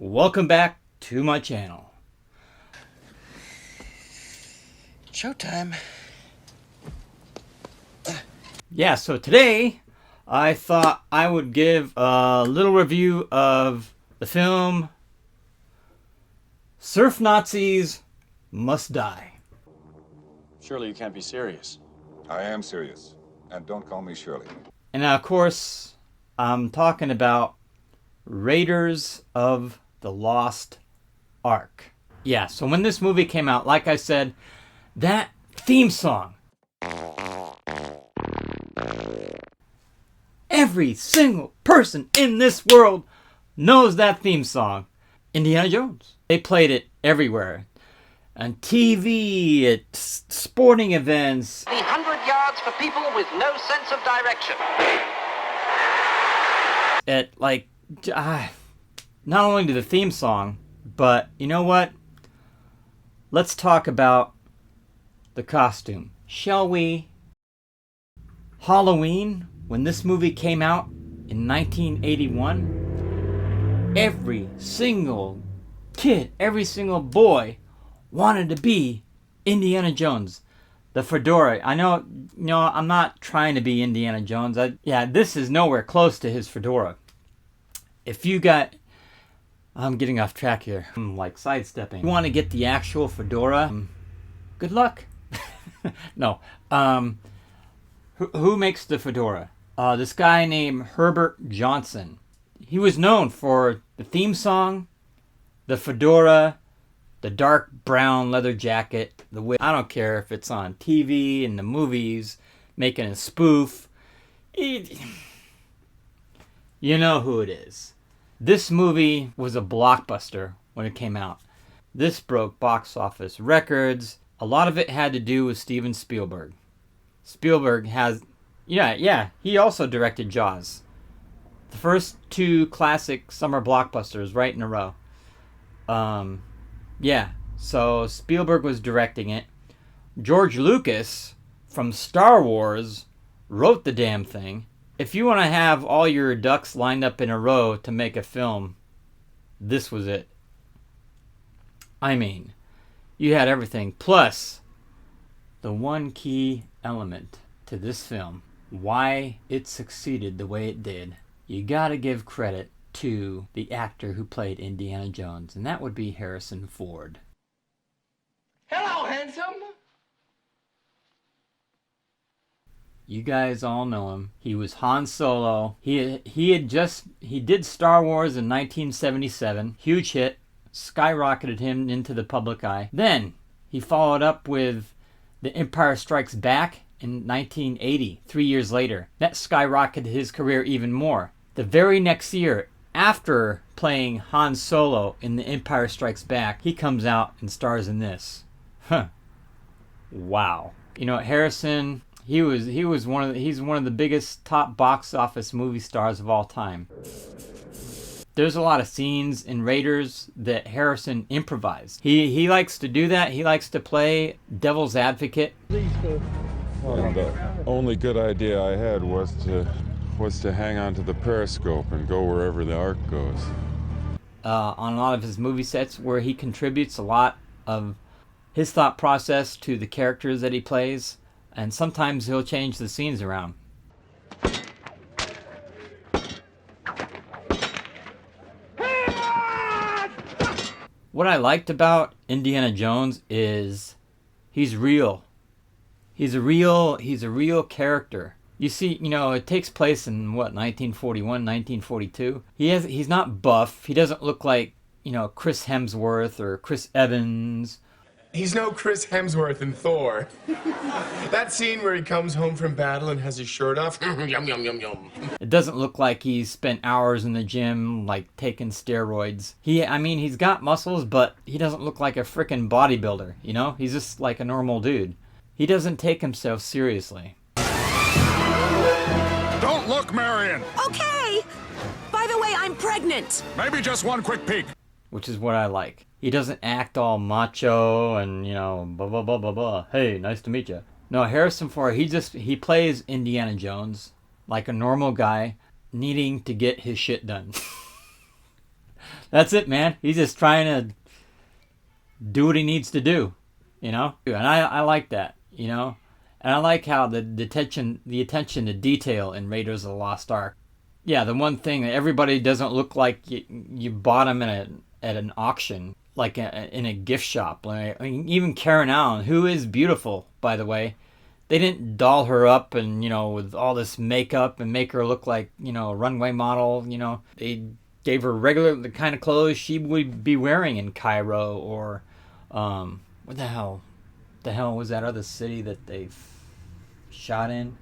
Welcome back to my channel. Showtime. Yeah, so today I thought I would give a little review of the film Surf Nazis Must Die. Surely you can't be serious. I am serious. And don't call me Shirley. And of course, I'm talking about Raiders of the Lost Ark. Yeah, so when this movie came out, like I said, that theme song, every single person in this world knows that theme song. Indiana Jones. They played it everywhere. On TV, at sporting events. The 100 yards for people with no sense of direction. Not only to the theme song, but you know what? Let's talk about the costume, shall we? Halloween, when this movie came out in 1981, every single kid, every single boy wanted to be Indiana Jones. The fedora. I know, I'm not trying to be Indiana Jones. This is nowhere close to his fedora. I'm getting off track here. I'm like sidestepping. You want to get the actual fedora? Good luck. No. Who makes the fedora? This guy named Herbert Johnson. He was known for the theme song, the fedora, the dark brown leather jacket, the whip. I don't care if it's on TV, in the movies, making a spoof. You know who it is. This movie was a blockbuster when it came out. This broke box office records. A lot of it had to do with Steven Spielberg. Spielberg has, he also directed Jaws. The first two classic summer blockbusters right in a row. So Spielberg was directing it. George Lucas from Star Wars wrote the damn thing. If you want to have all your ducks lined up in a row to make a film, this was it. I mean, you had everything. Plus, the one key element to this film, why it succeeded the way it did, you gotta give credit to the actor who played Indiana Jones, and that would be Harrison Ford. Hello, handsome. You guys all know him. He was Han Solo. He did Star Wars in 1977. Huge hit. Skyrocketed him into the public eye. Then he followed up with The Empire Strikes Back in 1980, 3 years later. That skyrocketed his career even more. The very next year, after playing Han Solo in The Empire Strikes Back, he comes out and stars in this. Wow. Harrison, he's one of the biggest top box office movie stars of all time. There's a lot of scenes in Raiders that Harrison improvised. He likes to do that. He likes to play devil's advocate. And the only good idea I had was to hang on to the periscope and go wherever the arc goes. On a lot of his movie sets, where he contributes a lot of his thought process to the characters that he plays, and sometimes he'll change the scenes around. What I liked about Indiana Jones is he's real. He's a real character. You see, it takes place in 1941, 1942. He's not buff. He doesn't look like, Chris Hemsworth or Chris Evans. He's no Chris Hemsworth in Thor. That scene where he comes home from battle and has his shirt off. Yum, yum, yum, yum. It doesn't look like he's spent hours in the gym, like, taking steroids. He's got muscles, but he doesn't look like a frickin' bodybuilder, He's just like a normal dude. He doesn't take himself seriously. Don't look, Marion! Okay! By the way, I'm pregnant! Maybe just one quick peek. Which is what I like. He doesn't act all macho and, blah, blah, blah, blah, blah. Hey, nice to meet you. No, Harrison Ford, he plays Indiana Jones like a normal guy needing to get his shit done. That's it, man. He's just trying to do what he needs to do, you know? And I like that, you know? And I like how the attention to detail in Raiders of the Lost Ark. Yeah, the one thing that everybody doesn't look like you bought them at an auction, like in a gift shop. Like, I mean, even Karen Allen, who is beautiful, by the way, they didn't doll her up and, you know, with all this makeup and make her look like, you know, a runway model, you know. They gave her the kind of clothes she would be wearing in Cairo or, what the hell was that other city that they shot in?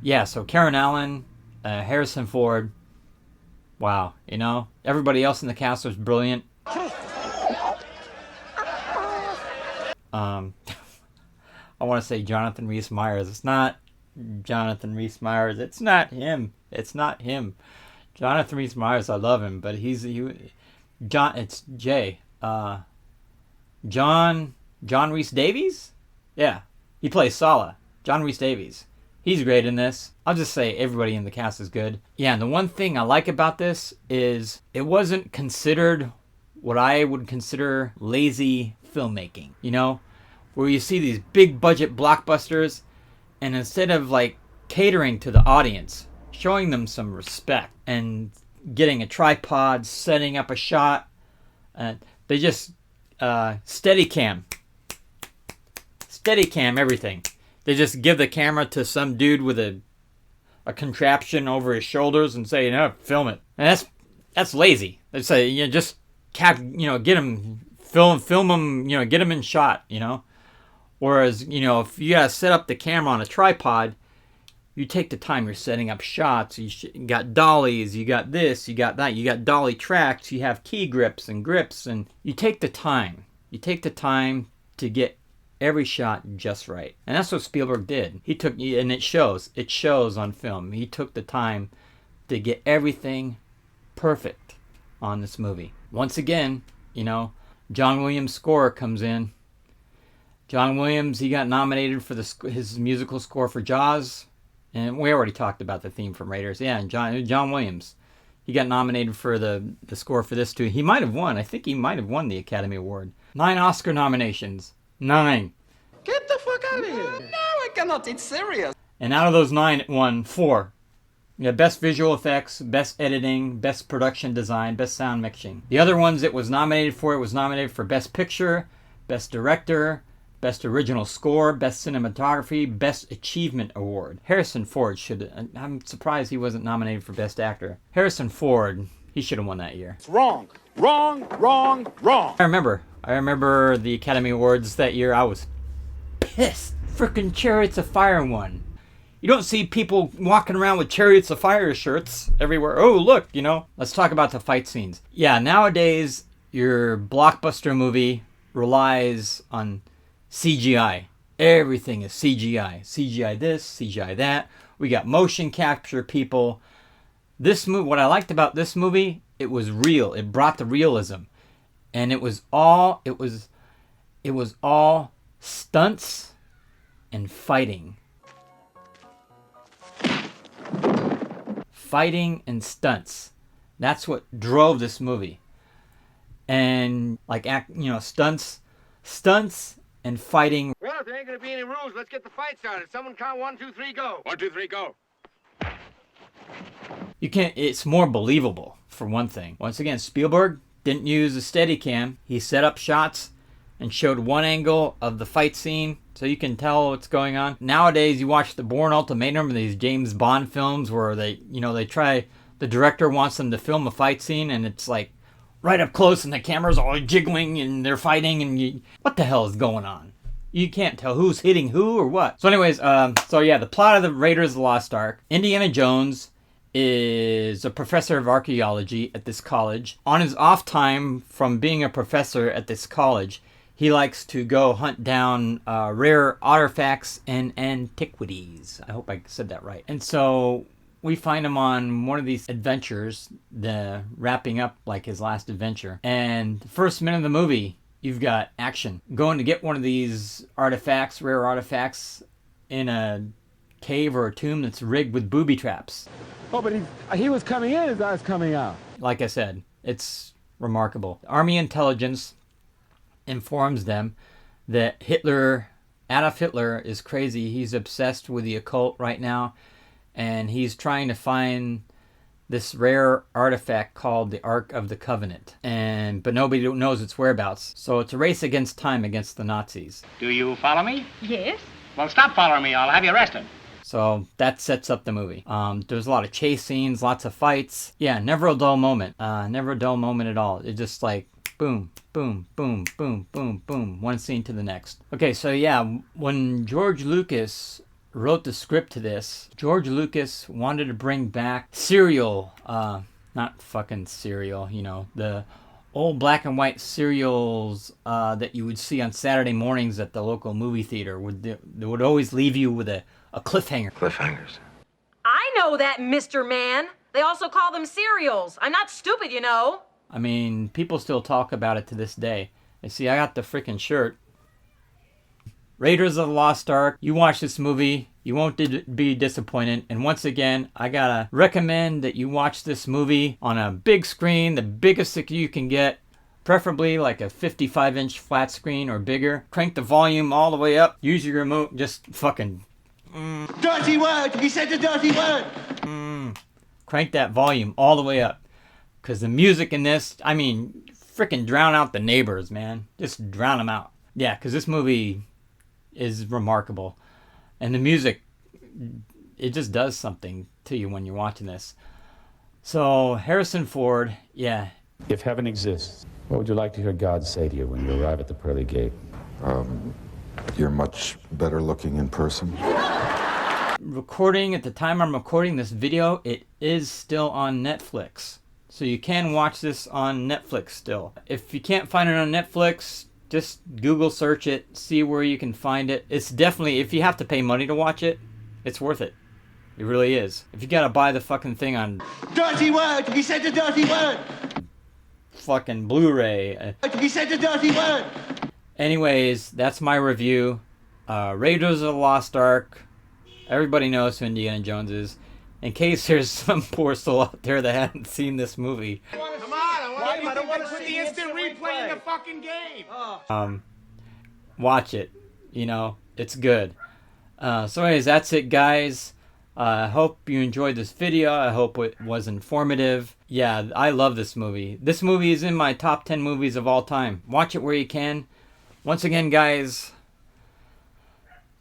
Yeah, so Karen Allen, Harrison Ford, wow, you know. Everybody else in the cast was brilliant. I want to say Jonathan Rhys-Meyers. It's not Jonathan Rhys-Meyers. It's not him. It's not him. Jonathan Rhys-Meyers, I love him, but it's Jay. John Rhys-Davies? Yeah, he plays Sala. John Rhys-Davies. He's great in this. I'll just say everybody in the cast is good. Yeah, and the one thing I like about this is it wasn't considered what I would consider lazy filmmaking, you know? Where you see these big budget blockbusters, and instead of like catering to the audience, showing them some respect and getting a tripod, setting up a shot, they just Steadicam everything. They just give the camera to some dude with a contraption over his shoulders and say, you know, film it. And that's lazy. They say, you know, just get him, film him, you know, get him in shot, you know. Whereas, you know, if you gotta set up the camera on a tripod, you take the time. You're setting up shots. You got dollies. You got this. You got that. You got dolly tracks. You have key grips, and you take the time. You take the time to get every shot just right. And that's what Spielberg did. He took, and it shows. It shows on film. He took the time to get everything perfect on this movie. Once again, you know, John Williams' score comes in. John Williams, he got nominated for his musical score for Jaws. And we already talked about the theme from Raiders. Yeah, and John Williams, he got nominated for the score for this too. He might have won. I think he might have won the Academy Award. 9 Oscar nominations. 9. Get the fuck out of here. No, I cannot. It's serious. And out of those 9, it won 4. Yeah, Best Visual Effects, Best Editing, Best Production Design, Best Sound Mixing. The other ones it was nominated for Best Picture, Best Director, Best Original Score, Best Cinematography, Best Achievement Award. Harrison Ford I'm surprised he wasn't nominated for Best Actor. Harrison Ford, he should have won that year. It's wrong. Wrong. I remember the Academy Awards that year. I was pissed. Frickin' Chariots of Fire won. You don't see people walking around with Chariots of Fire shirts everywhere. Oh, look, you know. Let's talk about the fight scenes. Yeah, nowadays, your blockbuster movie relies on CGI. Everything is CGI. CGI this, CGI that. We got motion capture people. This movie, what I liked about this movie, it was real. It brought the realism. And it was all stunts and fighting. Fighting and stunts. That's what drove this movie. And like, you know, stunts and fighting. Well, if there ain't gonna be any rules, let's get the fight started. Someone count 1, 2, 3, go. 1, 2, 3, go. It's more believable, for one thing. Once again, Spielberg didn't use a Steadicam. He set up shots and showed one angle of the fight scene so you can tell what's going on. Nowadays, you watch the Bourne Ultimatum or these James Bond films where the director wants them to film a fight scene and it's like right up close and the camera's all jiggling and they're fighting and what the hell is going on? You can't tell who's hitting who or what. So anyways, the plot of the Raiders of the Lost Ark. Indiana Jones is a professor of archaeology at this college. On his off time from being a professor at this college, he likes to go hunt down rare artifacts and antiquities. I hope I said that right. And so we find him on one of these adventures, wrapping up like his last adventure. And the first minute of the movie, you've got action. Going to get one of these artifacts, rare artifacts, in a cave or a tomb that's rigged with booby traps. Oh, but he was coming in as I was coming out. Like I said, it's remarkable. Army intelligence informs them that Adolf Hitler is crazy. He's obsessed with the occult right now, and he's trying to find this rare artifact called the Ark of the Covenant, but nobody knows its whereabouts. So it's a race against time against the Nazis. Do you follow me? Yes. Well, stop following me. I'll have you arrested. So that sets up the movie. There's a lot of chase scenes, lots of fights. Yeah, never a dull moment. Never a dull moment at all. It's just like boom, boom, boom, boom, boom, boom, one scene to the next. Okay, so yeah, when George Lucas wrote the script to this, George Lucas wanted to bring back serial, not fucking cereal, you know, the old black and white serials that you would see on Saturday mornings at the local movie theater. They would always leave you with a cliffhanger. Cliffhangers. I know that, Mr. Man. They also call them cereals. I'm not stupid, you know. I mean, people still talk about it to this day. And see, I got the freaking shirt. Raiders of the Lost Ark. You watch this movie, you won't be disappointed. And once again, I gotta recommend that you watch this movie on a big screen, the biggest that you can get. Preferably like a 55-inch flat screen or bigger. Crank the volume all the way up. Use your remote. Just fucking... Dirty word! He said a dirty word! Crank that volume all the way up. Because the music in this, I mean, freaking drown out the neighbors, man. Just drown them out. Yeah, because this movie is remarkable. And the music, it just does something to you when you're watching this. So, Harrison Ford, yeah. If heaven exists, what would you like to hear God say to you when you arrive at the pearly gate? You're much better looking in person. Recording, at the time I'm recording this video, it is still on Netflix. So you can watch this on Netflix still. If you can't find it on Netflix, just Google search it, see where you can find it. It's definitely, if you have to pay money to watch it, it's worth it. It really is. If you gotta buy the fucking thing on... Dirty word! He said a dirty word! Fucking Blu-ray. He said a dirty word! Anyways, that's my review. Raiders of the Lost Ark. Everybody knows who Indiana Jones is. In case there's some poor soul out there that hasn't seen this movie. Come on, I don't want to put the instant replay in the fucking game. Watch it. You know, it's good. So anyways, that's it, guys. I hope you enjoyed this video. I hope it was informative. Yeah, I love this movie. This movie is in my top 10 movies of all time. Watch it where you can. Once again, guys,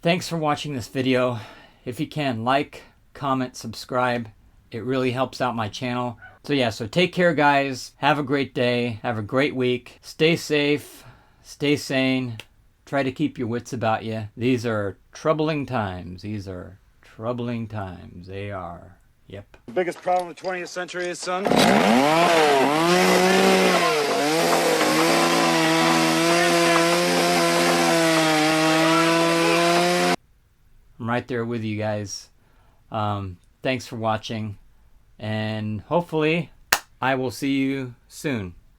thanks for watching this video. If you can, like, comment, subscribe. It really helps out my channel. So yeah, so take care, guys. Have a great day. Have a great week. Stay safe. Stay sane. Try to keep your wits about you. These are troubling times. These are troubling times. They are. Yep. The biggest problem of the 20th century is, son? I'm right there with you guys. Thanks for watching, and hopefully I will see you soon.